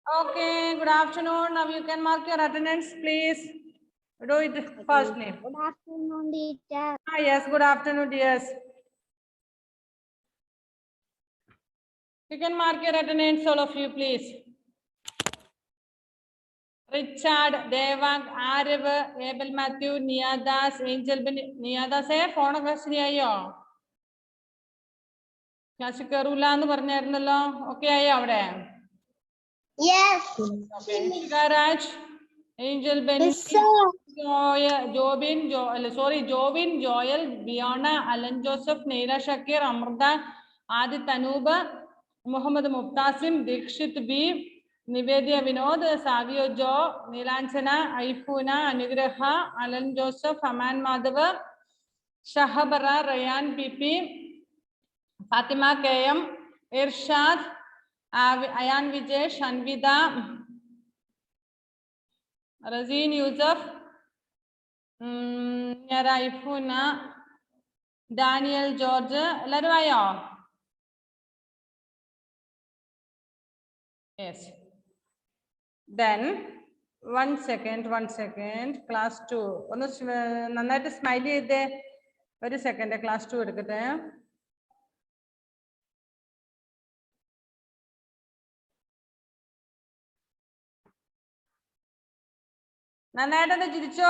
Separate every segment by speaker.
Speaker 1: Okay, good afternoon. Now you can mark your attendance, please. Do it firstly.
Speaker 2: Good afternoon, teacher.
Speaker 1: Yes, good afternoon, dears. You can mark your attendance, all of you, please. Richard, Devang, Arav, Abel Matthew, Niyadas, Angel Ben. Niyadas, phone question ayo. Class karula and varnernalo. Okay, ayo avde.
Speaker 2: Yes.
Speaker 1: Okay. Garage, Angel Ben.
Speaker 2: Yes, sir.
Speaker 1: Jovin, Joel, Biana, Alan Joseph, Neera Shakir, Amrita, Adi Tanuba, Muhammad Mubtasim, Dikshit B, Nivedya Vinod, Savio Jo, Nilanchana, Aifuna, Anigraha, Alan Joseph, Aman Madhava, Shahabara, Rayan PP, Fatima KM, Irshad, Ayan Vijay, Shanvida, Razin Yusuf, Raifuna, Daniel George, Ladvayo. Yes. Then, one second, class 2. Nannayittu smiley idde. One second, class 2 edukkate. നന്നായിട്ടൊന്ന് ചിരിച്ചോ.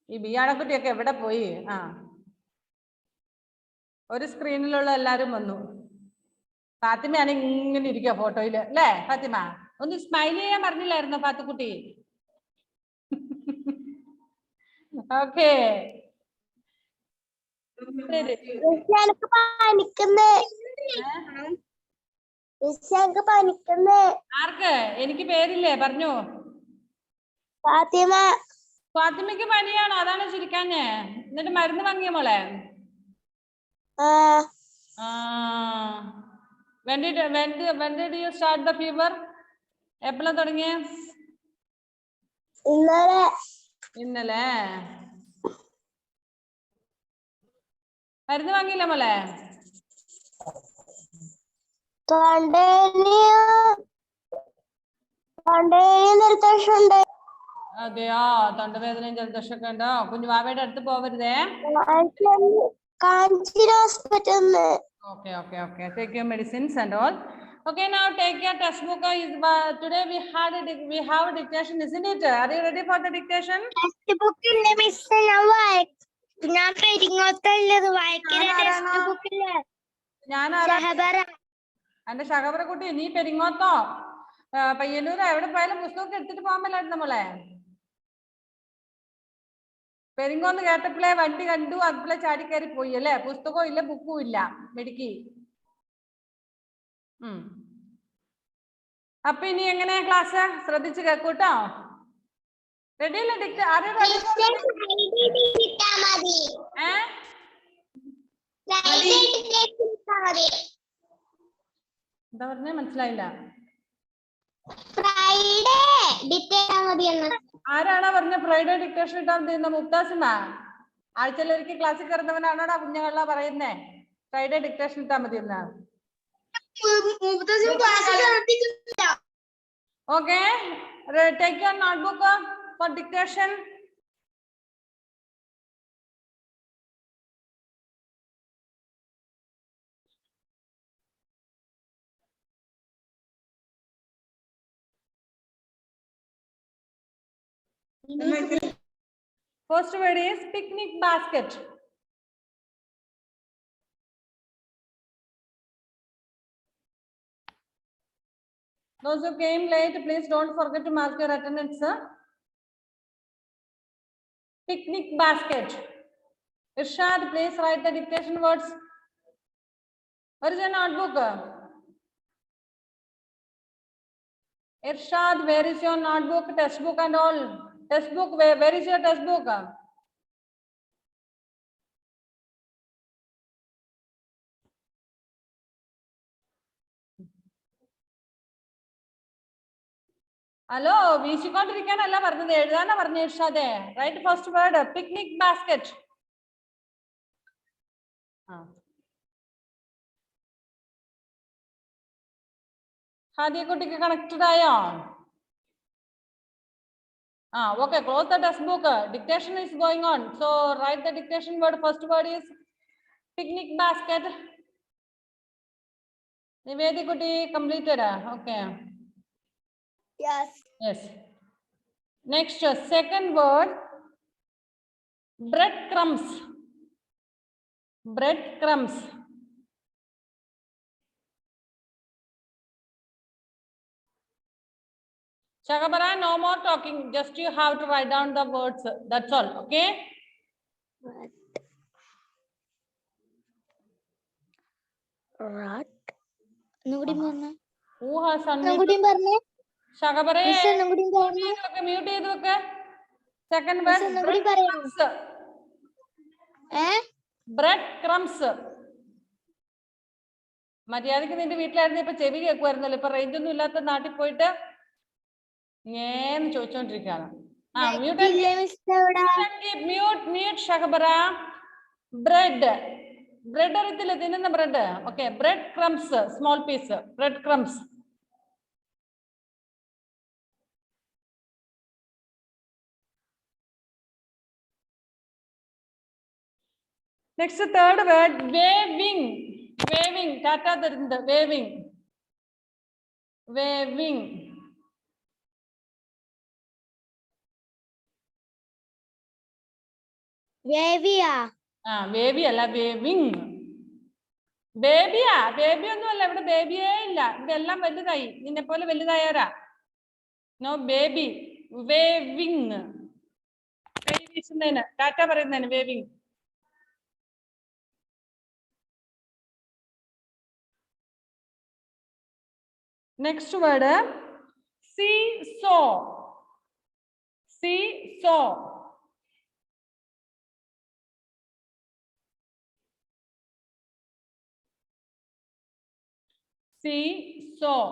Speaker 1: ഈ ബിയാണക്കുട്ടിയൊക്കെ എവിടെ പോയി? ഒരു സ്ക്രീനിലുള്ള എല്ലാരും വന്നു. ഫാത്തിമയാണ് ഇങ്ങനെ ഇരിക്കുക ഫോട്ടോയില് അല്ലേ ഫാത്തിമ? ഒന്ന് സ്മൈൽ ചെയ്യാൻ പറഞ്ഞില്ലായിരുന്നോ ഫാത്തിക്കുട്ടി? ഓക്കെ. ആർക്ക്? എനിക്ക് പേരില്ലേ? പറഞ്ഞു.
Speaker 2: ഫാത്തിമ.
Speaker 1: ഫാത്തിമയ്ക്ക് പനിയാണോ? അതാണ് ചിരിക്കാഞ്ഞേ. എന്നിട്ട് മരുന്ന് വാങ്ങിയ മോളെ? When did you start the fever? എപ്പോഴാ തുടങ്ങിയ? ഇന്നലെ. മരുന്ന് വാങ്ങിയില്ല മോളെ? അതെയോ? തൊണ്ടവേദനയും ജലദോഷമൊക്കെ ഉണ്ടോ? കുഞ്ഞുവാവയുടെ അടുത്ത് പോവരുതേ. Okay. Take your medicines and all. Okay, now take your textbook. Today we have a dictation, isn't it? Are you ready for the dictation?
Speaker 2: Textbook miss
Speaker 1: എന്റെ ഷഹബറ കുട്ടി, നീ പെരിങ്ങോത്തോ പയ്യന്നൂരോ എവിടെ പോയാലും പുസ്തകമൊക്കെ എടുത്തിട്ട് പോകാൻ പറ്റില്ലായിരുന്നു നമ്മളെ. പെരിങ്ങോന്ന് കേട്ടപ്പോഴേ വണ്ടി കണ്ടു, അതുപോലെ ചാടിക്കയറി പോയി അല്ലേ? പുസ്തകവും ഇല്ല, ബുക്കും ഇല്ല, മെടുക്കി. അപ്പൊ ഇനി എങ്ങനെയാ ക്ലാസ്? ശ്രദ്ധിച്ച് കേൾക്കൂട്ടോ. റെഡി അല്ലേ? എന്താ പറഞ്ഞേ? മനസ്സിലായില്ല. ആരാണോ പറഞ്ഞ ഫ്രൈഡേ ഡിക്റ്റേഷൻ ഇട്ടാൽ മതി? മുക്താസിമ? ആഴ്ചയിലൊരിക്കൽ ക്ലാസ്സിൽ കയറുന്നവനാണോടാ കുഞ്ഞുങ്ങളാ പറയുന്നേ ഫ്രൈഡേ ഡിക്റ്റേഷൻ ഇട്ടാൽ മതി എന്നാ? Okay, take your notebook for dictation. First word is picnic basket. Those who came late, please don't forget to mark your attendance. Picnic basket. Irshad, please write the dictation words. Where is your notebook? Irshad, where is your notebook, textbook and all? Textbook, where is your textbook? Hello, വീശിക്കൊണ്ടിരിക്കാനല്ല പറഞ്ഞത്, എഴുതാനാ പറഞ്ഞ ഇർഷാദേ. Write first word picnic basket. Hadiya കുട്ടിക്ക് connected ആയോ? Okay, close the test book. Dictation is going on. So write the dictation word. First word is picnic basket. Nivedi Kuti completed. Okay.
Speaker 2: Yes.
Speaker 1: Yes. Next, second word, breadcrumbs. Breadcrumbs. Shagabara, no more talking. Just you have to write down the words. That's all. Okay.
Speaker 2: Rat. Nobody more.
Speaker 1: Who has
Speaker 2: Nobody
Speaker 1: unmuted?
Speaker 2: more.
Speaker 1: Shagabara,
Speaker 2: Miss, nobody more.
Speaker 1: mute it. Okay. Second
Speaker 2: Miss,
Speaker 1: word,
Speaker 2: nobody
Speaker 1: breadcrumbs. Breadcrumbs. മര്യാദക്ക് നിന്റെ വീട്ടിലായിരുന്നു ഇപ്പൊ ചെവി കേൾക്കുമായിരുന്നല്ലോ. ഇപ്പൊ range ഒന്നും ഇല്ലാത്ത നാട്ടിൽ പോയിട്ട് ഏന്ന് ചോദിച്ചോണ്ടിരിക്കുകയാണ്. മ്യൂട്ട് ഷഹബറ. ബ്രെഡ്. ബ്രെഡ് അറിയത്തില്ല, തിന്നുന്ന bread. Okay, bread crumbs, small piece, bread crumbs. Next, third word, waving. Waving. Tata തരുന്നത് waving. Waving.
Speaker 2: Wavy.
Speaker 1: Wavy അല്ല, waving. ബേബിയാ? ബേബി ഒന്നും അല്ല, ഇവിടെ ബേബിയേ ഇല്ല. ഇതെല്ലാം വലുതായി, നിന്നെ പോലെ വലുതായവരാ. No baby. വേവിങ്. കൈ വീശുന്നതിന്, ടാറ്റ പറയുന്നതിന് waving. Next word, seesaw. Seesaw. Seesaw.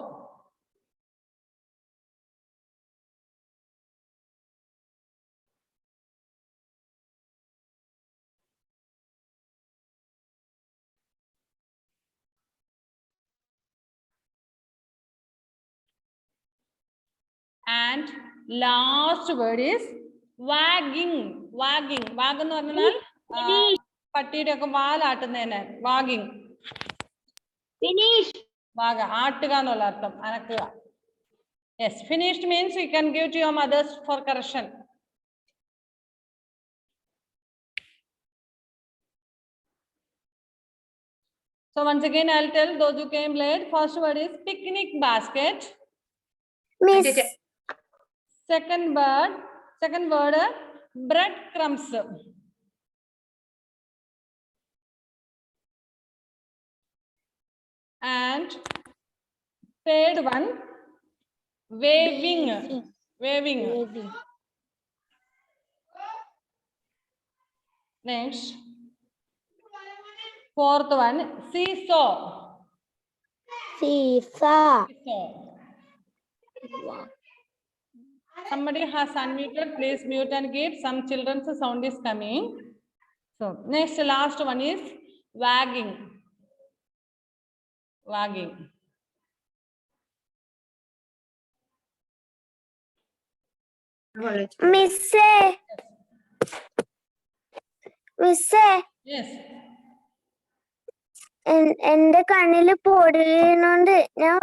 Speaker 1: And last word is wagging. Wagging. Wag എന്ന് പറഞ്ഞാൽ പട്ടിയുടെ ഒക്കെ വാലാട്ടുന്നതിന് വാഗിങ്.
Speaker 2: Finish.
Speaker 1: വാഗ, ആട്ടുക എന്നുള്ള അർത്ഥം, അനക്കുക. Yes, finished means you can give to your mothers for correction. So once again, I'll tell those who came late. First word is picnic basket.
Speaker 2: Miss.
Speaker 1: Second word, breadcrumbs. And third one, waving. Waving. Next, fourth one, seesaw.
Speaker 2: Seesaw.
Speaker 1: Somebody has unmuted. Please mute and give. Some children's sound is coming. So next, last one is wagging. Wagging.
Speaker 2: Miss. Miss.
Speaker 1: Yes.
Speaker 2: എന്റെ കണ്ണില് പൊടി വീണോണ്ട് ഞാൻ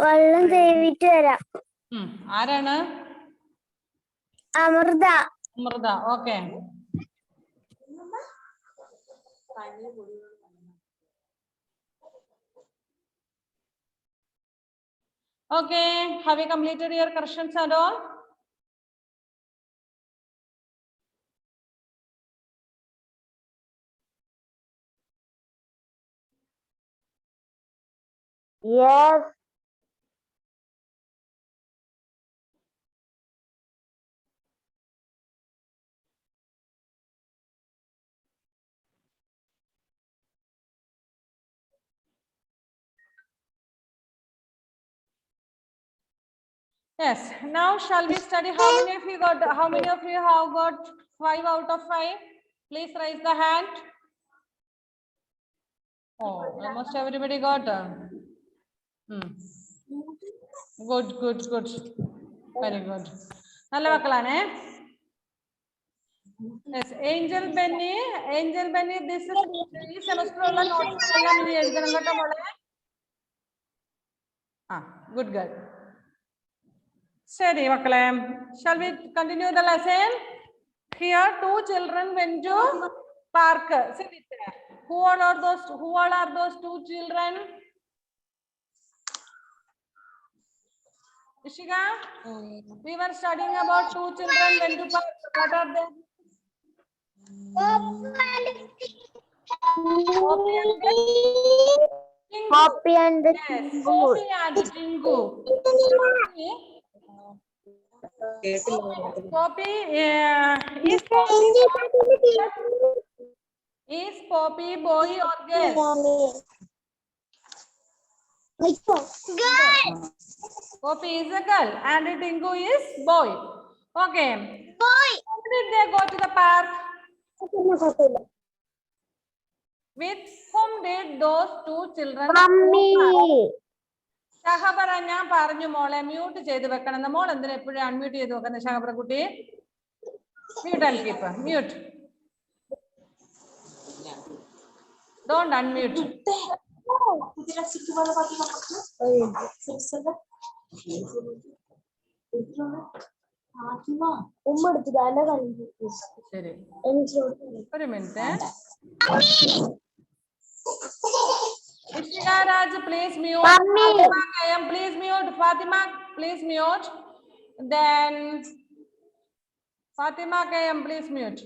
Speaker 2: വെള്ളം തേവിട്ട് വരാം.
Speaker 1: ആരാണ്?
Speaker 2: Amrita.
Speaker 1: Amrita. Okay. Okay, have you completed your corrections and all?
Speaker 2: Yes.
Speaker 1: Yes. Now shall we study how many of you have got 5 out of 5? Please raise the hand. Oh, almost everybody got. Good, good, good. Very good. നല്ല മക്കളാണേ. Yes, Angel Benny, this is ഈ സെമസ്റ്ററിലുള്ള notes എല്ലാം ഇനി എഴുതണം കേട്ടോ മോളെ. Good girl. ശരി മക്കളെ, shall we continue the lesson? Here two children went to park. Who all are those two children? Ishika, we were studying about two children went to park. What are they?
Speaker 2: Poppy and
Speaker 1: Yes, Poppy and Tingu. Poppy, is Poppy boy or girl?
Speaker 2: Girl.
Speaker 1: Poppy is a girl and Tingu is boy. Okay.
Speaker 2: Boy.
Speaker 1: When did they go to the park? With whom did those two children go?
Speaker 2: Mummy.
Speaker 1: ഷഹബറ, ഞാൻ പറഞ്ഞു മോളെ mute ചെയ്ത് വെക്കണം. മോൾ എന്തിനാ എപ്പോഴും unmute ചെയ്ത് വെക്കുന്നത് ഷഹബറ കുട്ടി? Mute all keep mute. Don't unmute. ശരി, ഒരു minute. Ishika Raj, please mute. Fatima Kayam, please mute. Fatima, please mute. Then Fatima Kayam, please mute.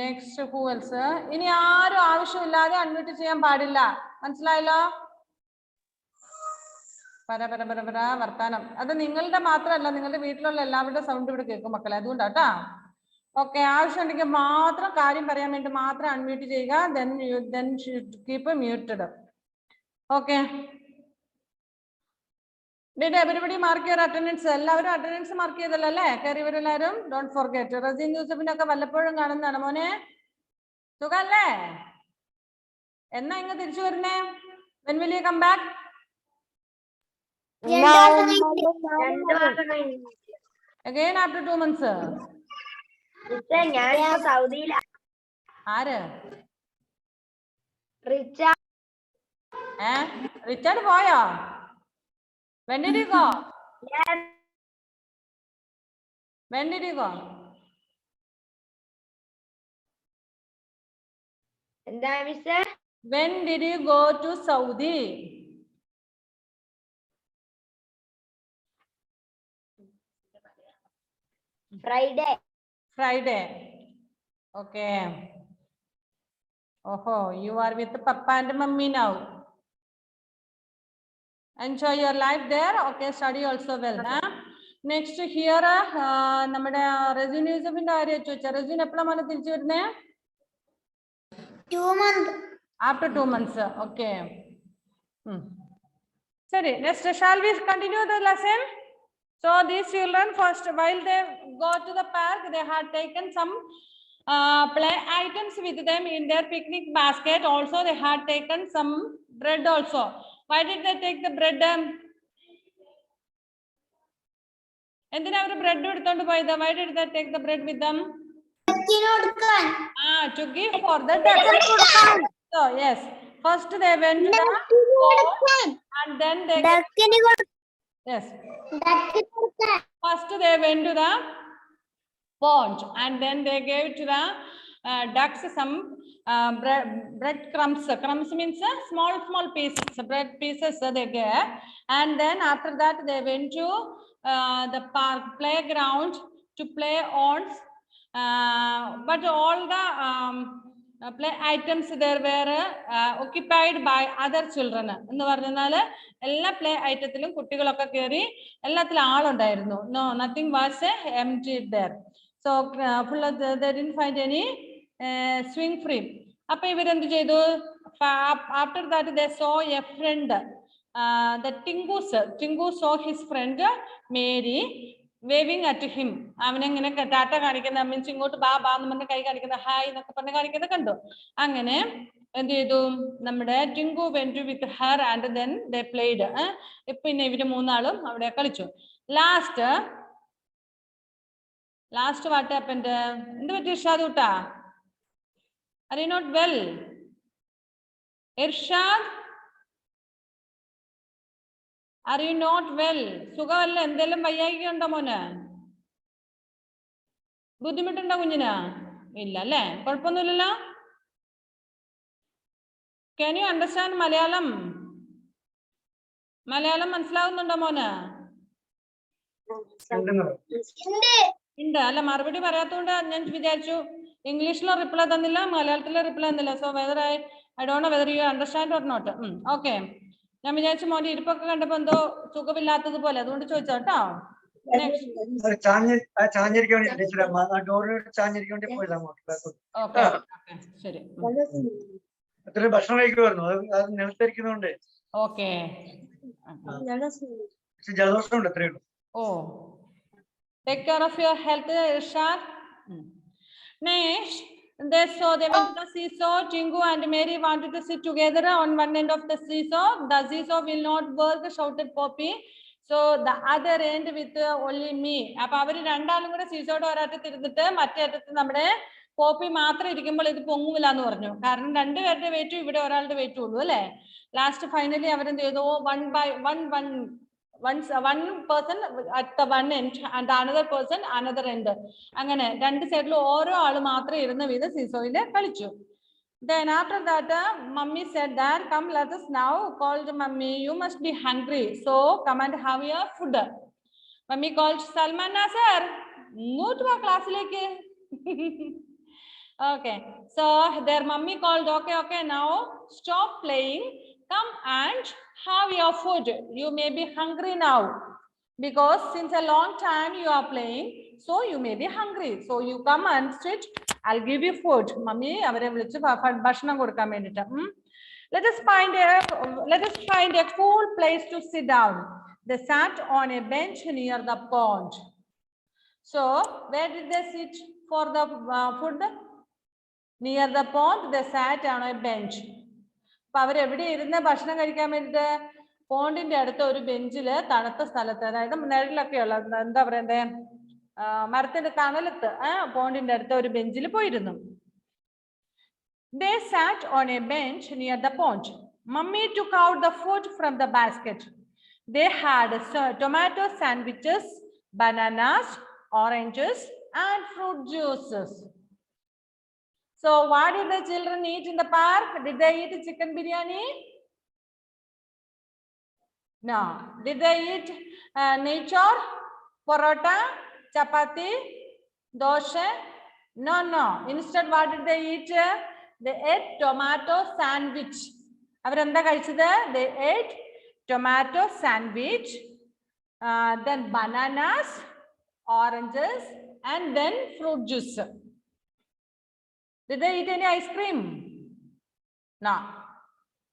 Speaker 1: Next, who else? ഇനി ആരും ആവശ്യമില്ലാതെ അൺമ്യൂട്ട് ചെയ്യാൻ പാടില്ല. മനസ്സിലായല്ലോ? പര വർത്താനം അത് നിങ്ങളുടെ മാത്രമല്ല, നിങ്ങളുടെ വീട്ടിലുള്ള എല്ലാവരുടെ സൗണ്ട് ഇവിടെ കേൾക്കും മക്കളെ, അതുകൊണ്ടാട്ടാ. ഓക്കെ, ആവശ്യമുണ്ടെങ്കിൽ മാത്രം കാര്യം പറയാൻ വേണ്ടി മാത്രം അൺമ്യൂട്ട് ചെയ്യുക. then keep muted. Okay. Did everybody mark your attendance? എല്ലാവരും അറ്റൻഡൻസ് മാർക്ക് ചെയ്തല്ലോ അല്ലേ? കയറിയവരെല്ലാവരും ഡോണ്ട് ഫോർഗെറ്റ്. റസീൻ യൂസഫിനൊക്കെ വല്ലപ്പോഴും കാണുന്നതാണ് മോനെ. സുഖല്ലേ? എന്നാ ഇങ്ങ് തിരിച്ചു വരുന്നേ? when will you come back? Again after 2 months.
Speaker 2: ഞാൻ സൗദിയിലാ.
Speaker 1: ആര്?
Speaker 2: റിച്ചാർഡ്.
Speaker 1: റിച്ചാർഡ് പോയോ? When did you go? When did you go?
Speaker 2: എന്താ മിസ്സേ?
Speaker 1: When did you go to Saudi? Friday. Okay. Oh, you are with Papa and Mummy now. Enjoy your life there. Okay, study also well. Next here, നമ്മുടെ resin യൂസഫിന്റെ കാര്യം ചോദിച്ചാ. Resin എപ്പോഴാണ് മോനെ തിരിച്ചു വരുന്നേ?
Speaker 2: 2 months.
Speaker 1: After 2 months. Okay. Sorry, next shall we continue the lesson? So these children first, while they go to the park, they had taken some play items with them in their picnic basket. Also they had taken some bread also. Why did they take the bread? എന്തിനാ അവർ bread എടുത്തോണ്ട് പോയത്? Why did they take the bread with them? To give for the ducks. So yes, first they went to the pond and then they yes. First they went to the pond and then they gave to the ducks some bread crumbs. Crumbs means small pieces, bread pieces they gave. And then after that they went to the park playground to play on. But all the play items there were occupied by other children. എന്ന് പറഞ്ഞാൽ എല്ലാ play ഐറ്റത്തിലും കുട്ടികളൊക്കെ കയറി എല്ലാത്തിലും ആളുണ്ടായിരുന്നു. No, nothing was empty there. So full of they didn't find any swing free. അപ്പൊ ഇവരെന്ത് ചെയ്തു? After that they saw a friend. The Tingu saw his friend Mary waving at him. അവനെങ്ങനെ Tata കാണിക്കുന്ന, മീൻസ് ഇങ്ങോട്ട് ബാ എന്ന് പറഞ്ഞ കൈ കാണിക്കുന്ന, ഹായ് എന്നൊക്കെ പറഞ്ഞ് കാണിക്കുന്നത് കണ്ടു. അങ്ങനെ എന്ത് ചെയ്തു? നമ്മുടെ Tinku went with her and then they played. പിന്നെ ഇവര് മൂന്നാളും അവിടെ കളിച്ചു. Last what happened? എന്ത് പറ്റി ഇർഷാദ് കൂട്ടാ? Are you not well? Irshad, are you not well? സുഖമല്ല? എന്തെങ്കിലും വയ്യായിക ഉണ്ടോ മോന്? ബുദ്ധിമുട്ടുണ്ടോ കുഞ്ഞിന്? ഇല്ല അല്ലേ? കുഴപ്പമൊന്നുമില്ലല്ലോ? Can you understand Malayalam? Malayalam മനസ്സിലാവുന്നുണ്ടോ മോന്? ഉണ്ട് അല്ല, മറുപടി പറയാത്തോണ്ട് ഞാൻ വിചാരിച്ചു ഇംഗ്ലീഷിലെ റിപ്ലൈ തന്നില്ല, മലയാളത്തിലെ റിപ്ലൈ തന്നില്ല. So whether I don't know whether you understand or not. Okay, ഞാൻ വിചാരിച്ചു മോന്റെ ഇരിപ്പൊക്കെ കണ്ടപ്പോ എന്തോ സുഖമില്ലാത്തത് പോലെ, അതുകൊണ്ട് ചോദിച്ചോ കേട്ടോ. ശരി,
Speaker 3: ഭക്ഷണം കഴിക്കുമായിരുന്നു, അത് നിലത്തിരിക്കുന്നോണ്ട്.
Speaker 1: ഓക്കെ,
Speaker 3: ജലദോഷം ഉണ്ട്, അത്രയേ ഉള്ളൂ.
Speaker 1: ഓ, take care of your health, Irshad. Next, they went to the seesaw. Chingu and Mary wanted to sit together on one end of the seesaw. The seesaw will not work, shouted Poppy. So the other end with only me. അപ്പൊ അവര് രണ്ടാളും കൂടെ സീസോയുടെ ഒരറ്റത്ത് ഇരുന്നിട്ട് മറ്റേ അറ്റത്ത് നമ്മുടെ poppy മാത്രം ഇരിക്കുമ്പോൾ ഇത് പൊങ്ങൂല എന്ന് പറഞ്ഞു. കാരണം രണ്ടുപേരുടെ വെയിറ്റും ഇവിടെ ഒരാളുടെ വെയിറ്റും ഉള്ളൂ അല്ലെ. ലാസ്റ്റ് ഫൈനലി അവരെന്ത് ചെയ്തു? one person at the one end and another person another end. അങ്ങനെ രണ്ട് സൈഡിൽ ഓരോ ആള് മാത്രം ഇരുന്ന വിധം സീസോയില് കളിച്ചു. Then after that, mummy said that, come let us now, called mummy, you must be hungry, so come and have your food. Mummy called Salman Nasser, move to our class like. Okay, so their mummy called, okay, now stop playing, come and have your food. You may be hungry now because since a long time you are playing, so you may be hungry. So you come and sit, I'll give you food. Mummy avare vilichu bhashanam kodukkan vendita. Let us find a cool place to sit down. They sat on a bench near the pond. So where did they sit for the food? Near the pond, they sat on a bench. അപ്പൊ അവരെവിടെ ഇരുന്ന് ഭക്ഷണം കഴിക്കാൻ വേണ്ടിട്ട്? പോണ്ടിന്റെ അടുത്ത ഒരു ബെഞ്ചില്, തണുത്ത സ്ഥലത്ത്, അതായത് നിഴലൊക്കെ ഉള്ള, എന്താ പറയണ്ടേ, മരത്തിന്റെ തണലത്ത് പോണ്ടിന്റെ അടുത്ത ഒരു ബെഞ്ചിൽ പോയിരുന്നു. They sat on a bench near the pond. Mummy took out the food from the basket. They had tomato sandwiches, bananas, oranges, and fruit juices. So what did the children eat in the park? Did they eat chicken biryani? No. Did they eat nature, parota, chapati, dosha? No. Instead, what did they eat? They ate tomato sandwich. They ate tomato sandwich, then bananas, oranges, and then fruit juice. Did they eat any ice cream? No.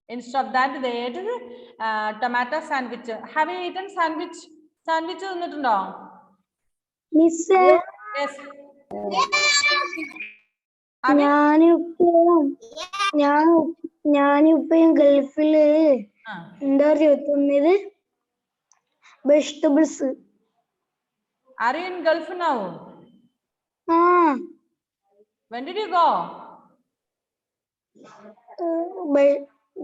Speaker 1: Instead of that, they ate tomato sandwich. Have you eaten sandwich? Sandwich തിന്നിട്ടുണ്ടോ?
Speaker 2: Miss,
Speaker 1: Yes.
Speaker 2: ഞാനിപ്പം ഗൾഫില് എന്താ തിന്നത് vegetables.
Speaker 1: Are you in Gulf now? When did you go?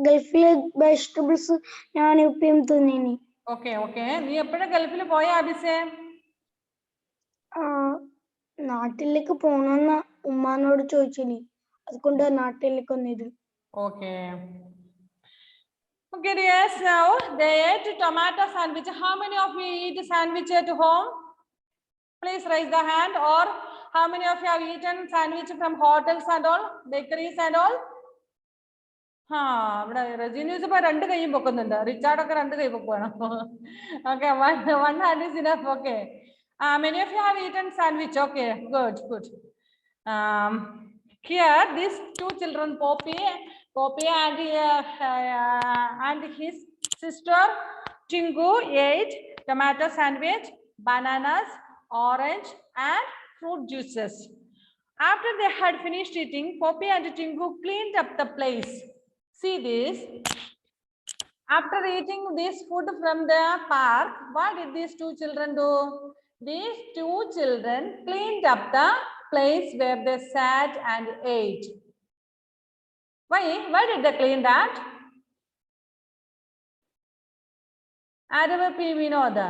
Speaker 2: ഗൾഫിലെ vegetables ഞാനിപ്പം തിന്നിനി.
Speaker 1: Okay. നീ എപ്പോഴാ ഗൾഫിൽ പോയ അബിസേ?
Speaker 2: നാട്ടിലേക്ക് പോണെന്ന ഉമ്മാനോട് ചോദിച്ചിനി, അതുകൊണ്ട് നാട്ടിലേക്ക് വന്നത്.
Speaker 1: Okay, yes, now they ate tomato sandwich. How many of you eat sandwich at home? Please raise the hand. Or how many of you have eaten sandwich from hotels and all, bakeries and all? ഇവിടെ റെജിന്യൂസ് ഇപ്പൊ രണ്ട് കൈയും പൊക്കുന്നുണ്ട്, റിച്ചാർഡൊക്കെ രണ്ട് കൈ പൊക്കുവാണ്. Okay, one hand is enough. Okay, many of you have eaten sandwich. Okay, good. Here these two children, Poppy and his sister Chingu ate tomato sandwich, bananas, orange, and fruit juices. After they had finished eating, Poppy and Tinku cleaned up the place. See this. After eating this food from the park, what did these two children do? These two children cleaned up the place where they sat and ate. Why? Why did they clean that? Arava P. Vinoda.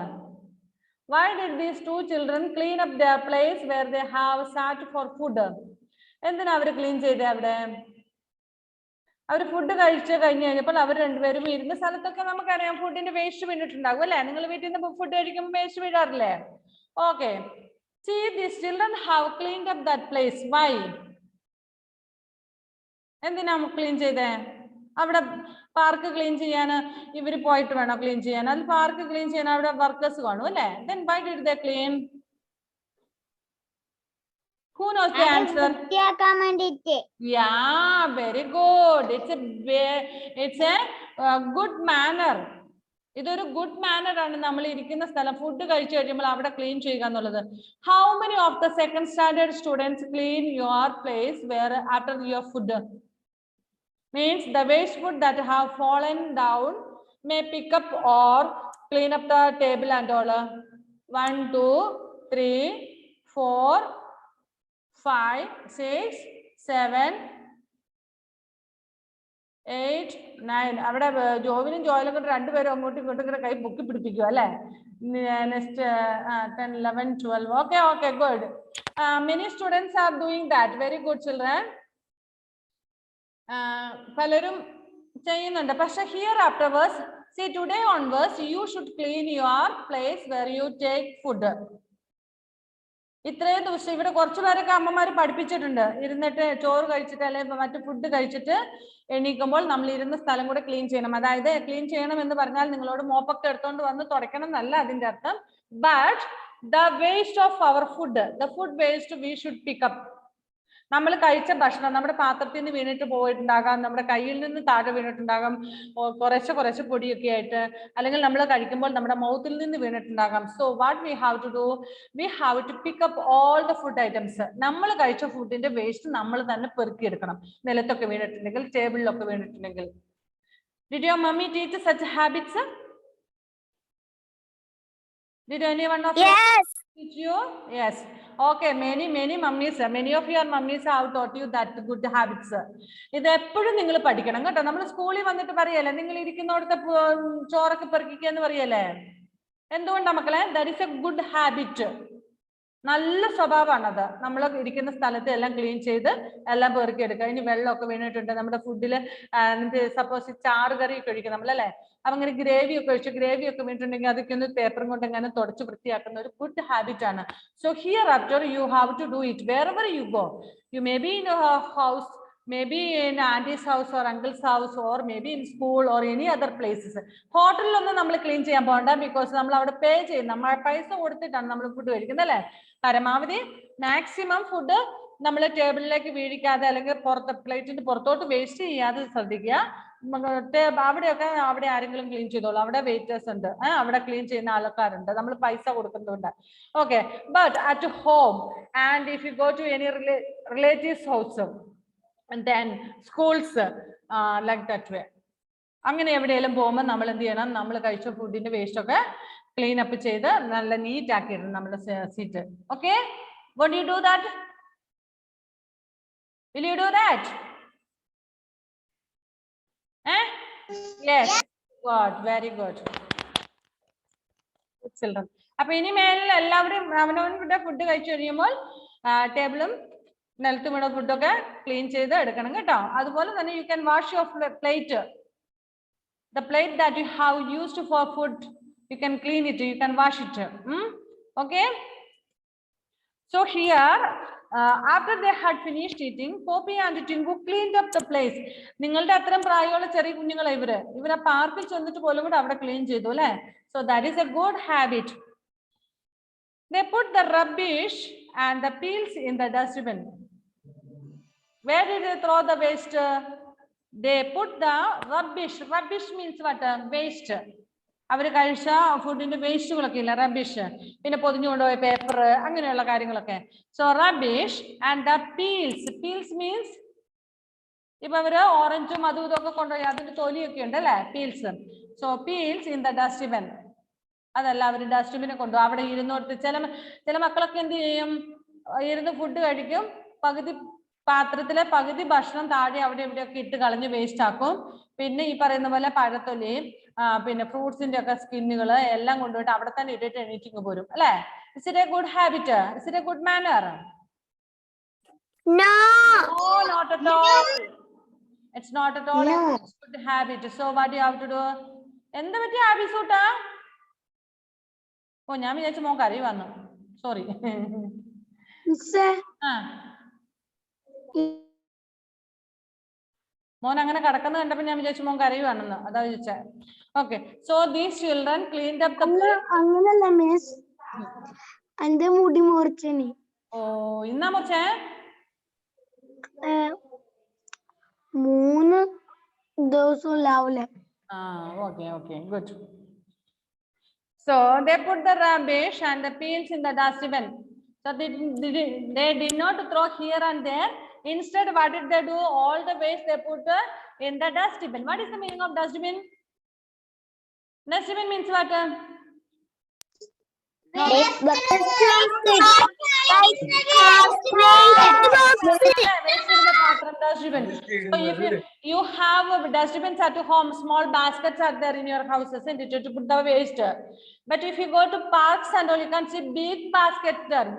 Speaker 1: Why did these two children clean up their place where they have sat for food? എന്തിനാ അവർ clean ചെയ്തേ? അവിടെ അവർ food കഴിച്ച് കഴിഞ്ഞ് കഴിഞ്ഞപ്പോൾ അവർ രണ്ടുപേരും ഇരുന്ന സ്ഥലത്തൊക്കെ നമുക്കറിയാം ഫുഡിന്റെ വേസ്റ്റ് വീണിട്ടുണ്ടാകും അല്ലെ? നിങ്ങൾ വീട്ടിൽ നിന്ന് ഫുഡ് കഴിക്കുമ്പോൾ വേസ്റ്റ് വീഴാറില്ലേ? Okay. See, these children have cleaned up that place. Why? എന്തിനാ ക്ലീൻ ചെയ്തേ? അവിടെ പാർക്ക് ക്ലീൻ ചെയ്യാൻ ഇവർ പോയിട്ട് വേണോ ക്ലീൻ ചെയ്യാൻ? അത് പാർക്ക് ക്ലീൻ ചെയ്യാൻ അവിടെ വർക്കേഴ്സ് കാണും അല്ലെ? Then why did they clean? Who knows the answer? Yeah, very good. It's a good manner. ഇതൊരു ഗുഡ് മാനർ ആണ് നമ്മൾ ഇരിക്കുന്ന സ്ഥലം ഫുഡ് കഴിച്ചു കഴിയുമ്പോൾ അവിടെ ക്ലീൻ ചെയ്യുക എന്നുള്ളത്. How many of the second standard students clean your place where after your food? Means the waste food that have fallen down may pick up or clean up the table and all. 1, 2, 3, 4, 5, 6, 7, 8, 9. അവിടെ ജോവിനും ജോയിലും കൊണ്ട് രണ്ടുപേരും അങ്ങോട്ടും ഇങ്ങോട്ടും ഇങ്ങനെ കൈ പൊക്കി പിടിപ്പിക്കുക അല്ലെ? Next 10, 11, 12. Okay, good. Many students are doing that. Very good, children. പലരും ചെയ്യുന്നുണ്ട്. പക്ഷെ here afterwards, see, today onwards you should clean your place where you take food. ഇത്രയും ദിവസം ഇവിടെ കുറച്ചു പേരൊക്കെ അമ്മമാര് പഠിപ്പിച്ചിട്ടുണ്ട്. ഇരുന്നിട്ട് ചോറ് കഴിച്ചിട്ട് അല്ലെങ്കിൽ മറ്റു ഫുഡ് കഴിച്ചിട്ട് എണീക്കുമ്പോൾ നമ്മൾ ഇരുന്ന സ്ഥലം കൂടെ ക്ലീൻ ചെയ്യണം. അതായത് ക്ലീൻ ചെയ്യണം എന്ന് പറഞ്ഞാൽ നിങ്ങളോട് മോപ്പൊക്കെ എടുത്തോണ്ട് വന്ന് തുടയ്ക്കണം എന്നല്ല അതിന്റെ അർത്ഥം. But the waste of our food, the food waste we should pick up. നമ്മൾ കഴിച്ച ഭക്ഷണം നമ്മുടെ പാത്രത്തിൽ നിന്ന് വീണിട്ട് പോയിട്ടുണ്ടാകാം, നമ്മുടെ കയ്യിൽ നിന്ന് താഴെ വീണിട്ടുണ്ടാകാം, കുറച്ച് പൊടിയൊക്കെ ആയിട്ട്, അല്ലെങ്കിൽ നമ്മൾ കഴിക്കുമ്പോൾ നമ്മുടെ മൗത്തിൽ നിന്ന് വീണിട്ടുണ്ടാകാം. So what we have to do, we have to pick up all the food items. നമ്മൾ കഴിച്ച ഫുഡിന്റെ വേസ്റ്റ് നമ്മൾ തന്നെ പെറുക്കിയെടുക്കണം. നിലത്തൊക്കെ വീണിട്ടുണ്ടെങ്കിൽ, ടേബിളിലൊക്കെ വീണിട്ടുണ്ടെങ്കിൽ. Did your mummy teach such habits? Did anyone of you teach you? Yes. Okay, many mummies, many of your mummies have taught you that good habits. ഇത് എപ്പോഴും നിങ്ങൾ പഠിക്കണം കേട്ടോ. നമ്മൾ സ്കൂളിൽ വന്നിട്ട് പറയല്ലേ, നിങ്ങൾ ഇരിക്കുന്നിടത്ത് ചോറൊക്കെ പെറുക്കിക്കുക എന്ന് പറയല്ലേ? എന്തുകൊണ്ടാ മക്കളെ? That is A good habit. നല്ല സ്വഭാവമാണത്. നമ്മൾ ഇരിക്കുന്ന സ്ഥലത്ത് എല്ലാം ക്ലീൻ ചെയ്ത് എല്ലാം പെറുക്കി എടുക്കുക. ഇനി വെള്ളമൊക്കെ വീണിട്ടുണ്ട് നമ്മുടെ ഫുഡിൽ, സപ്പോസ് ചാറ് കറി ഒക്കെ ഒഴിക്കും നമ്മളല്ലേ, അപ്പൊ അങ്ങനെ ഗ്രേവി ഒക്കെ ഒഴിച്ച് ഗ്രേവി ഒക്കെ വീണിട്ടുണ്ടെങ്കിൽ അതൊക്കെ ഒന്ന് പേപ്പറും കൊണ്ട് അങ്ങനെ തുടച്ച് വൃത്തിയാക്കുന്ന ഒരു ഗുഡ് ഹാബിറ്റ് ആണ്. So hereafter you have to do it wherever you go. You may be in a house, maybe in auntie's house or uncle's house, or maybe in school or any other places. ഹോട്ടലിലൊന്നും നമ്മൾ clean ചെയ്യാൻ പോകണ്ട, because നമ്മൾ അവിടെ പേ ചെയ്യും, നമ്മൾ പൈസ കൊടുത്തിട്ടാണ് നമ്മൾ ഫുഡ് കഴിക്കുന്നത് അല്ലെ? പരമാവധി മാക്സിമം ഫുഡ് നമ്മൾ ടേബിളിലേക്ക് വീഴിക്കാതെ അല്ലെങ്കിൽ പ്ലേറ്റിന്റെ പുറത്തോട്ട് വേസ്റ്റ് ചെയ്യാതെ ശ്രദ്ധിക്കുക. അവിടെയൊക്കെ അവിടെ ആരെങ്കിലും ക്ലീൻ ചെയ്തോളൂ, അവിടെ വെയിറ്റേഴ്സ് ഉണ്ട്, അവിടെ ക്ലീൻ ചെയ്യുന്ന ആൾക്കാരുണ്ട്, നമ്മൾ പൈസ കൊടുക്കുന്നുണ്ട്. Okay, but at home and if you go to any relatives house and then schools, like that way. അങ്ങനെ എവിടെയെങ്കിലും പോകുമ്പോൾ നമ്മൾ എന്ത് ചെയ്യണം? നമ്മൾ കഴിച്ച ഫുഡിന്റെ വേസ്റ്റ് ഒക്കെ ക്ലീൻ അപ്പ് ചെയ്ത് നല്ല നീറ്റ് ആക്കിയിടണം നമ്മുടെ seat. Okay, would you do that? Will you do that? Yes, good, very good, children. അപ്പൊ ഇനി മേലിൽ എല്ലാവരും അവനവന്റെ ഫുഡ് കഴിച്ചു കഴിയുമ്പോൾ ടേബിളും നിലത്തും വീണ ഫുഡൊക്കെ ക്ലീൻ ചെയ്ത് എടുക്കണം കേട്ടോ. അതുപോലെ തന്നെ you can wash your plate. The plate that you have used for food, you can clean it, you can wash it. Okay, so here after they had finished eating, Poppy and Tinku cleaned up the place. നിങ്ങളുടെ അത്രയും പ്രായമുള്ള ചെറിയ കുഞ്ഞുങ്ങളെ ഇവരെ പാർക്കിൽ ചെന്നിട്ട് പോലും കൂടെ അവിടെ ക്ലീൻ ചെയ്തു അല്ലെ? So that is a good habit. They put the rubbish and the peels in the dustbin. Where did they throw the waste? They put the rubbish. Rubbish means what? Waste. അവർ കഴിച്ച ഫുഡിന്റെ വേസ്റ്റുകളൊക്കെ ഇല്ല, rubbish, പിന്നെ പൊതിഞ്ഞു കൊണ്ടുപോയ paper, അങ്ങനെയുള്ള കാര്യങ്ങളൊക്കെ. So rubbish and the peels. Peels means ഇപ്പൊ അവര് ഓറഞ്ചും അതും ഇതൊക്കെ കൊണ്ടുപോയി അതിന്റെ തൊലിയൊക്കെ ഉണ്ട് അല്ലെ, peels. So peels in the dustbin. അതല്ല, അവർ ഡസ്റ്റ്ബിനെ കൊണ്ടുപോകും. അവിടെ ഇരുന്നോട്ട് ചില മക്കളൊക്കെ എന്ത് ചെയ്യും, ഇരുന്ന് ഫുഡ് കഴിക്കും, പകുതി പാത്രത്തിലെ പകുതി ഭക്ഷണം താഴെ അവിടെ ഇവിടെയൊക്കെ ഇട്ട് കളഞ്ഞ് വേസ്റ്റ് ആക്കും. പിന്നെ ഈ പറയുന്ന പോലെ പഴത്തൊലിയും പിന്നെ ഫ്രൂട്ട്സിന്റെ ഒക്കെ സ്കിന്നുകള് എല്ലാം കൊണ്ടുപോയിട്ട് അവിടെ തന്നെ ഇട്ടിട്ട് എണീറ്റിങ് പോരും അല്ലെ. Is it A good habit? Is it A good manner?
Speaker 2: No.
Speaker 1: No, not at all. It's not at all a good habit. So what you have to do? എന്ത് പറ്റിയ ഹാബിറ്റ് സൂട്ടാ? ഓ, ഞാൻ വിചാരിച്ചു മോൻ കറി വന്നു, സോറി. മോൻ അങ്ങനെ കിടക്കുന്ന കണ്ടപ്പോ ഞാൻ വിചാരിച്ചു മോൻ കരയുവാണെന്ന്, അതാ ചോദിച്ചാ. Okay, so these children cleaned up the.
Speaker 2: അങ്ങനല്ല മിസ്, എന്റെ മുടി മുറിച്ചനി.
Speaker 1: ഓ, ഇന്നാ മുറിച്ചേ?
Speaker 2: 3 ദിവസം രാവിലെ.
Speaker 1: Okay, okay, good. So they put the rubbish and the peels in the dustbin. So they did not throw here and there. Instead, what did they do? All the waste they put in the dustbin. What is the meaning of dustbin? Dustbin means what? So if you have dustbins at home, small baskets are there in your houses, and to put the waste. But if you go to parks and all, you can see big baskets there,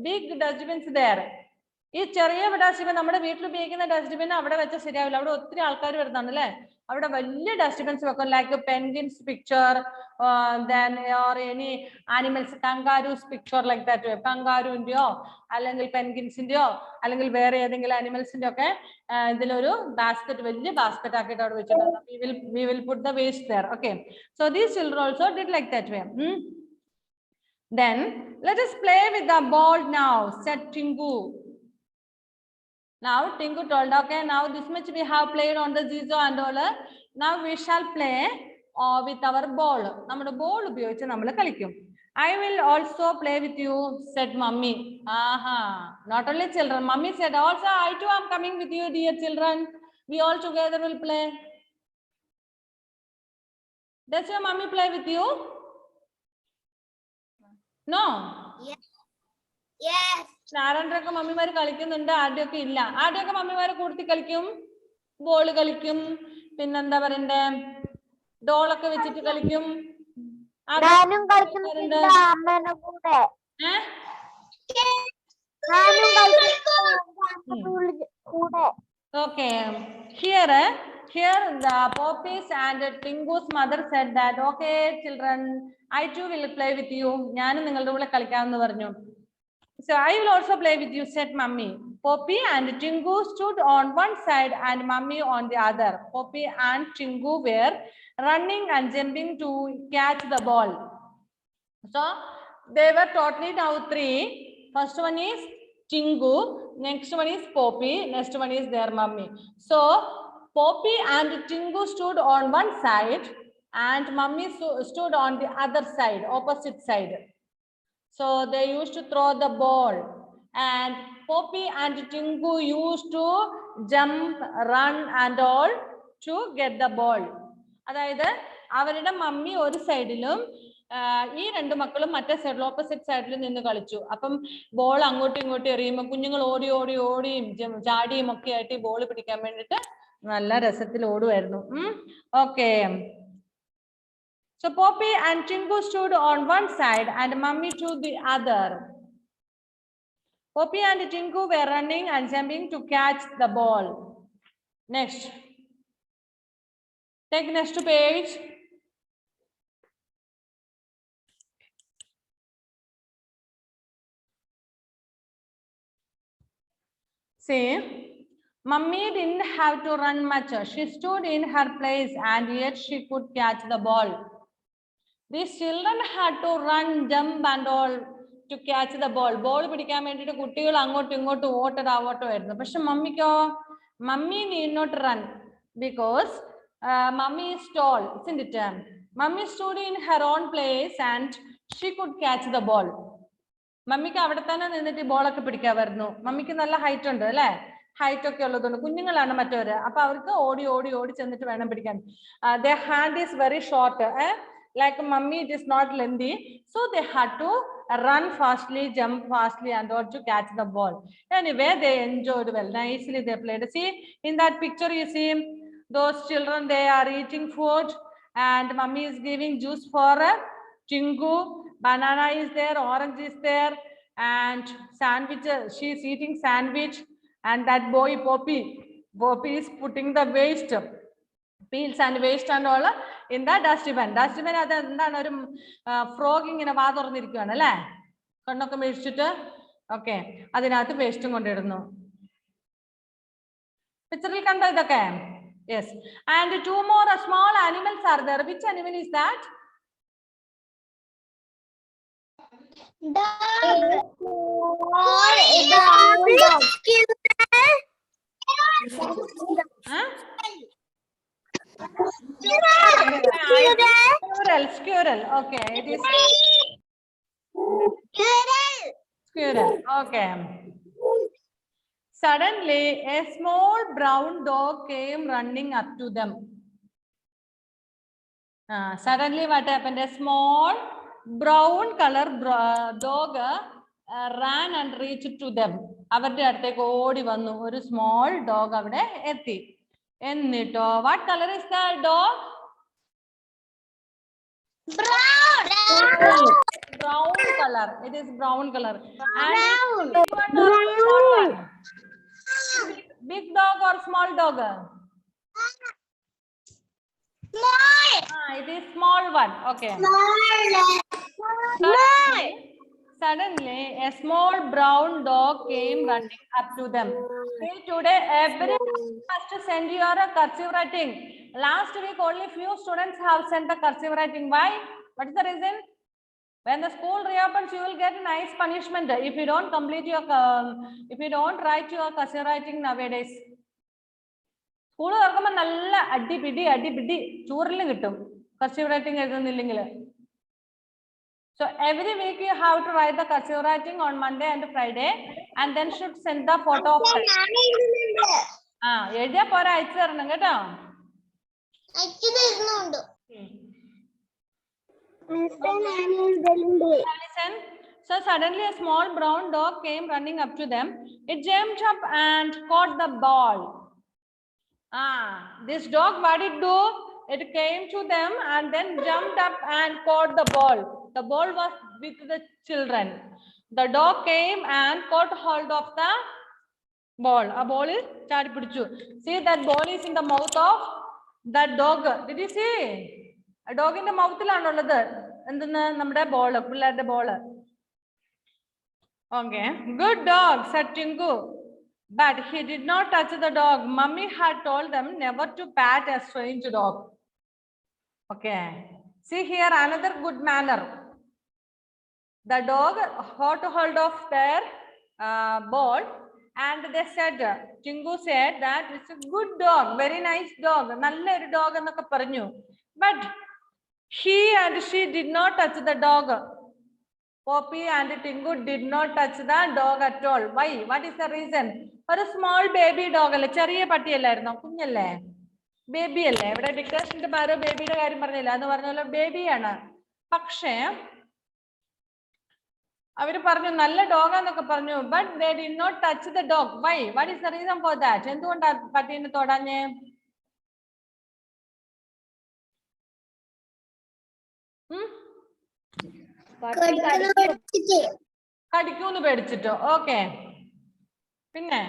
Speaker 1: big dustbins there. ഈ ചെറിയ dustbin നമ്മുടെ വീട്ടിൽ ഉപയോഗിക്കുന്ന dustbin അവിടെ വെച്ചാൽ ശരിയാവില്ല. അവിടെ ഒത്തിരി ആൾക്കാർ വരുന്നുണ്ട് അല്ലെ. അവിടെ വലിയ ഡസ്റ്റ്ബിൻസ് വെക്കും, like penguins picture, then or any animals, kangaroos picture like that. കങ്കാരുവിന്റെയോ അല്ലെങ്കിൽ പെൻഗിൻസിന്റെയോ അല്ലെങ്കിൽ വേറെ ഏതെങ്കിലും ആനിമൽസിന്റെ ഒക്കെ ഇതിലൊരു ബാസ്കറ്റ്, വലിയ ബാസ്കറ്റ് ആക്കിയിട്ട് അവിടെ വെച്ചിട്ടുണ്ട്. We will put the waste there. Okay, so these children also did like that way. Then let us play with the ball now, said Tingu. Now Tingu told, okay, now this much we have played on the zizo and all. Now we shall play with our ball. നമ്മുടെ ball ഉപയോഗിച്ച് നമ്മൾ കളിക്കും. I will also play with you, said mummy. Not only children, mummy said also, I too am coming with you, dear children. We all together will play. Does your mummy play with you? No.
Speaker 2: Yes.
Speaker 1: ആരണ്ടൊക്കെ മമ്മിമാര് കളിക്കുന്നുണ്ട്, ആദ്യമൊക്കെ ഇല്ല. ആദ്യമൊക്കെ മമ്മിമാര് കൂട്ടി കളിക്കും, ball കളിക്കും, പിന്നെന്താ പറയണ്ടേ, ഡോളൊക്കെ വെച്ചിട്ട് കളിക്കും. Okay, here the Poppies and Tingu's mother said that, okay children, I too will play with you. ഞാനും നിങ്ങളുടെ കൂടെ കളിക്കാമെന്ന് പറഞ്ഞു. So I will also play with you, said mummy. Poppy and Tingu stood on one side and mummy on the other. Poppy and Tingu were running and jumping to catch the ball. So they were totally now 3. First one is Tingu, next one is Poppy, next one is their mummy. So Poppy and Tingu stood on one side and mummy stood on the other side, opposite side. So they used to throw the ball and Poppy and Tingu used to jump, run and all to get the ball. അതായത് അവരുടെ mummy ഒരു സൈഡിലും ഈ രണ്ട് മക്കളും മറ്റേ സൈഡിലും opposite സൈഡിൽ നിന്ന് കളിച്ചു. അപ്പം ബോൾ അങ്ങോട്ടും ഇങ്ങോട്ടും എറിയുമ്പോൾ കുഞ്ഞുങ്ങൾ ഓടിയും ചാടിയും ഒക്കെ ആയിട്ട് ഈ ബോൾ പിടിക്കാൻ വേണ്ടിയിട്ട് നല്ല രസത്തിൽ ഓടുമായിരുന്നു. Okay, so Poppy and Tingu stood on one side and mummy to the other. Poppy and Tingu were running and jumping to catch the ball. Next, take next page. See, mummy didn't have to run much. She stood in her place and yet she could catch the ball. These children had to run, jump and all to catch the ball. Ball പിടിക്കാൻ വേണ്ടിയിട്ട് കുട്ടികൾ അങ്ങോട്ടും ഇങ്ങോട്ടും ഓട്ടമായിരുന്നു. പക്ഷെ മമ്മിക്കോ, mummy need not run because mummy is tall, isn't it? Mummy stood in her own place and she could catch the ball. മമ്മിക്ക് അവിടെ തന്നെ നിന്നിട്ട് ബോളൊക്കെ പിടിക്കാമായിരുന്നു. മമ്മിക്ക് നല്ല ഹൈറ്റ് ഉണ്ട് അല്ലെ, ഹൈറ്റ് ഒക്കെ ഉള്ളതുകൊണ്ട് കുഞ്ഞുങ്ങളാണ് മറ്റവര്, അപ്പൊ അവർക്ക് ഓടി ഓടി ഓടി ചെന്നിട്ട് വേണം പിടിക്കാൻ. Their hand is very short, like mummy it is not lengthy, so they had to run fastly, jump fastly and all to catch the ball. Anyway, they enjoyed well, nicely they played. See in that picture you see those children, they are eating food and mummy is giving juice for Chingu. Banana is there, orange is there, and sandwich, she is eating sandwich. And that boy Poppy is putting the waste, peels and waste and all in the dustbin. Dustbin അത് എന്താണ്, ഒരു frog ഇങ്ങനെ വാ തുറന്നിരിക്കുകയാണ് അല്ലേ, കണ്ണൊക്കെ മേടിച്ചിട്ട്. Okay, അതിനകത്ത് വേസ്റ്റും കൊണ്ടിടുന്നു. പിക്ചറിൽ കണ്ടോ ഇതൊക്കെ? Yes. And 2 more small animals are there. Which animal is that? Squirrel. Okay, it is squirrel. Okay. Suddenly, a small brown dog came running up to them. Suddenly, what happened? A small brown color dog ran and reached to them. അവരുടെ അടുത്തേക്ക് ഓടി വന്നു. ഒരു small dog അവിടെ എത്തി. എന്നിട്ടോ, what color is the dog? Brown color. It is brown color. And big dog or small dog?
Speaker 2: Small.
Speaker 1: It is small one. Okay. Suddenly, a small brown dog came running up to them. See, today everyone has to send your cursive writing. Last week only few students have sent the cursive writing. Why? What is the reason? When the school reopens, you will get a nice punishment if you don't complete your, if you don't write your cursive writing nowadays. School തുറക്കുമ്പോൾ നല്ല അടിപിടി ചൂറിലും കിട്ടും cursive writing എഴുതുന്നില്ലെങ്കിൽ. So every week you have to write the cursive writing on Monday and Friday, and then should send the photo of that. എഴുതിയാ പോരാ, അയച്ചു തരണം കേട്ടോ. Listen. So suddenly a small brown dog came running up to them. It jumped up and caught the ball. This dog, what did it do? It came to them and then jumped up and caught the ball. The ball was with the children. The dog came and caught hold of the ball. A ball is chadi pidichu. See, that ball is in the mouth of that dog. Did you see? A dog in the mouth ilanullathu. Endanna nammade ball, pillarde ball. Okay. Good dog, said Chingu. But he did not touch the dog. Mummy had told them never to pat a strange dog. Okay. See here another good manner. The dog got hold of their ball and they said, Chingu said that it's a good dog, very nice dog, nalla oru dog ennokka paranju. But he and she did not touch the dog. Poppy and Chingu did not touch the dog at all. Why? What is the reason? ഒരു small baby dog അല്ലേ, ചെറിയ പട്ടിയല്ലായിരുന്നോ, കുഞ്ഞല്ലേ, baby അല്ലേ. ഇവിടെ ഡിക്റ്റേഷന്റെ പാരോ ബേബിയുടെ കാര്യം പറഞ്ഞില്ല എന്ന് പറഞ്ഞല്ലോ, ബേബിയാണ്. പക്ഷേ അവര് പറഞ്ഞു നല്ല ഡോഗാന്നൊക്കെ പറഞ്ഞു. But they did not touch the dog. Why? What is the reason for that? എന്തുകൊണ്ടാ പട്ടീനെ തൊടാഞ്ഞേ? കടിക്കൂന്ന് പേടിച്ചിട്ടോ? ഓക്കെ. പിന്നെ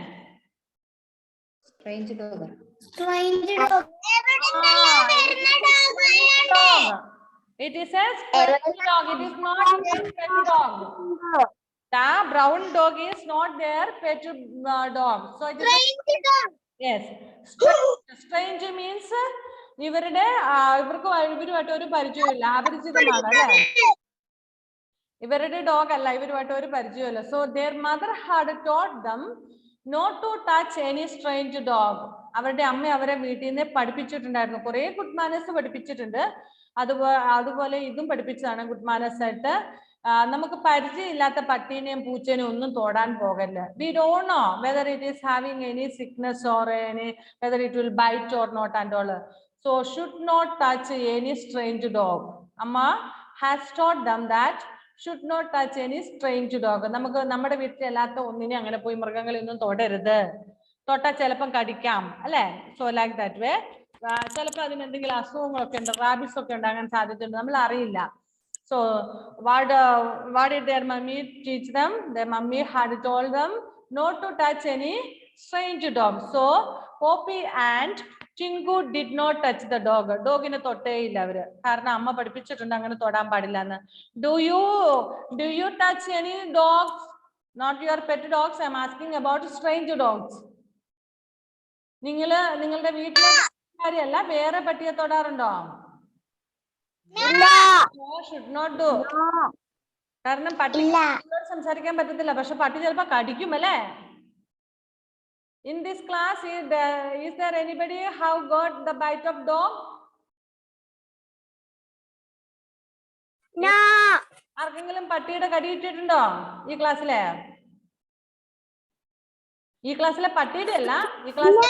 Speaker 1: it is a strange dog. It is not their pet dog. The brown dog is not their pet dog. So it is strange dog. Yes. Strange means ഇവരുടെ ഇവരുമായിട്ട് ഒരു പരിചയമില്ല, അപരിചിതമാണ് അല്ലേ. ഇവരുടെ ഡോഗ് അല്ല, ഇവരുമായിട്ട് ഒരു പരിചയമില്ല. So their mother had taught them not to touch any strange dog. അവരുടെ അമ്മ അവരെ വീട്ടിൽ നിന്ന് പഠിപ്പിച്ചിട്ടുണ്ടായിരുന്നു, കുറെ ഗുഡ് മാനേഴ്സ് പഠിപ്പിച്ചിട്ടുണ്ട്. അതുപോലെ ഇതും പഠിപ്പിച്ചതാണ് ഗുഡ് മാനേഴ്സ് ആയിട്ട്. നമുക്ക് പരിചയമില്ലാത്ത പട്ടീനെയും പൂച്ചേനെയും ഒന്നും തൊടാൻ പോകല്ല. We don't know whether it is having any sickness or any whether it will bite or not and all. So should not touch any strange dog. Amma has taught them that should not touch any strange dog. നമുക്ക് നമ്മുടെ വീട്ടിലല്ലാത്ത ഒന്നിനെ അങ്ങനെ പോയി മൃഗങ്ങളൊന്നും തൊടരുത്, തൊട്ടാൽ ചിലപ്പം കടിക്കാം അല്ലെ. So like that way. ചിലപ്പോൾ അതിന് എന്തെങ്കിലും അസുഖങ്ങളൊക്കെ ഉണ്ട്, റാബിസ് ഒക്കെ ഉണ്ടാകാൻ സാധ്യതയുണ്ട്, നമ്മൾ അറിയില്ല. So what did their mummy teach them? Their mummy had told them not to touch any strange dog. So Poppy and Chingu did not touch the dog. Dogine തൊട്ടേ ഇല്ല അവര്, കാരണം അമ്മ പഠിപ്പിച്ചിട്ടുണ്ട് അങ്ങനെ തൊടാൻ പാടില്ല എന്ന്. Do you touch any dogs? Not your pet dogs. I am asking about strange dogs. നിങ്ങളുടെ വീട്ടിലെ കാര്യമല്ല, വേറെ പട്ടിയെ തൊടാറുണ്ടോ? Should not do. കാരണം പട്ടി സംസാരിക്കാൻ പറ്റത്തില്ല, പക്ഷെ പട്ടി ചിലപ്പോ കടിക്കും അല്ലേ. In this class, is there anybody how got the bite of dog?
Speaker 2: No.
Speaker 1: ആർക്കെങ്കിലും പട്ടിയുടെ കടി കിട്ടിയിട്ടുണ്ടോ ഈ ക്ലാസ്സിലെ? ഈ ക്ലാസ്സിലെ പട്ടിയുടെ അല്ല, ഈ ക്ലാസ്സിലെ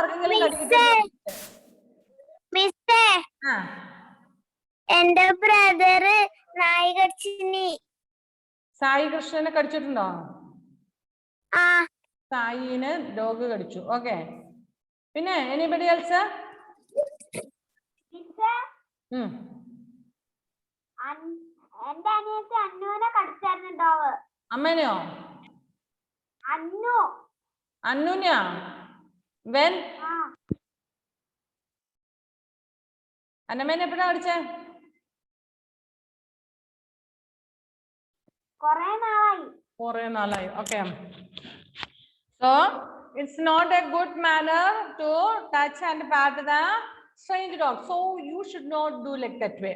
Speaker 1: ആർക്കെങ്കിലും കടി കിട്ടിയിട്ടുണ്ടോ?
Speaker 2: മിസ്സേ, എന്റെ ബ്രദർ നായി കടിച്ചിനി.
Speaker 1: സായി കൃഷ്ണനെ കടിച്ചിട്ടുണ്ടോ?
Speaker 2: ആ,
Speaker 1: സായിനെ ഡോഗ് കടിച്ചു. ഓക്കെ, പിന്നെ എനിബഡി എൽസ്?
Speaker 2: എന്റെ അനിയത്തി അന്നുവിനെ കടിച്ചായിരുന്നു ഡോഗ്.
Speaker 1: അമ്മേനെയോ? അന്നുനെയാ? വെൻ? അന്നമ്മേനെ എപ്പോഴാ കടിച്ചേ? കുറെ നാളായി. Okay, so it's not a good manner to touch and pat the strange dog, so you should not do like that way.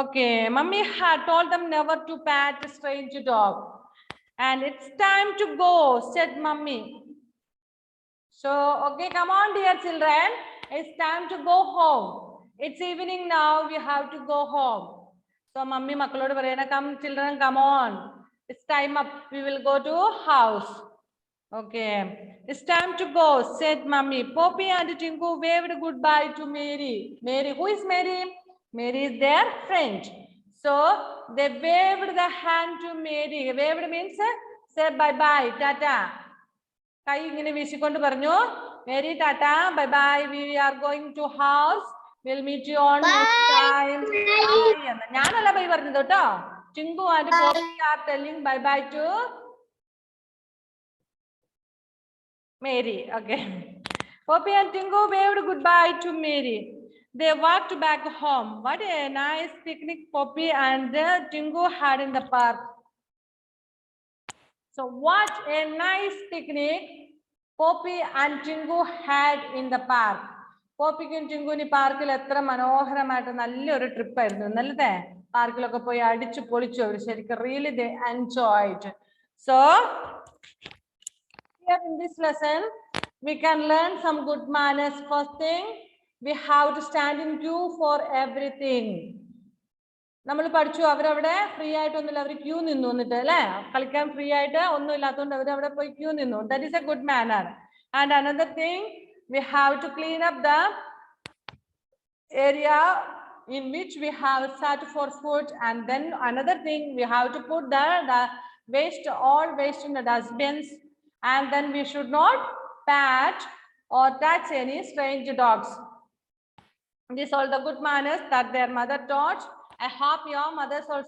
Speaker 1: Okay, mummy had told them never to pat a strange dog, and it's time to go, said mummy. So okay, come on dear children, it's time to go home. It's evening now, we have to go home. So mummy makkalodu parayana, come children, come on, it's time up, we will go to house. Okay, it's time to go, said mummy. Poppy and Tinku waved goodbye to Mary. Mary, who is Mary? Mary is their friend. So they waved the hand to Mary. Waved means say bye bye, tata. Kai ingine veeshikondu paranju, Mary tata, bye bye, we are going to house, we'll meet you on next time. ഞാനല്ല by പറഞ്ഞത് കേട്ടോ. Tinku and Poppy are telling bye bye to Mary. Okay, Poppy and Tinku waved goodbye to Mary. They walked back home. What a nice picnic Poppy and Tinku had in the park. So what a nice picnic Poppy and Tinku had in the park. പോപ്പിക്കും ടിങ്കുവിന് പാർക്കിൽ എത്ര മനോഹരമായിട്ട് നല്ലൊരു trip ആയിരുന്നു നല്ലതേ. പാർക്കിലൊക്കെ പോയി അടിച്ചു പൊളിച്ചു അവർ ശരിക്കും. Really they enjoyed. So here in this lesson we can learn some good manners. First thing, we have to stand in queue for everything. നമ്മൾ പഠിച്ചു, അവരവിടെ ഫ്രീ ആയിട്ടൊന്നുമില്ല, അവർ ക്യൂ നിന്നു എന്നിട്ട് അല്ലെ, കളിക്കാൻ ഫ്രീ ആയിട്ട് ഒന്നും ഇല്ലാത്തതുകൊണ്ട് അവരവിടെ പോയി ക്യൂ നിന്നു. That is A good manner. And another thing, we have to clean up the area in which we have sat for food. And then another thing, we have to put the waste, all waste in the dustbins. And then we should not pat or touch any strange dogs. These are all the good manners that their mother taught. I hope your mothers also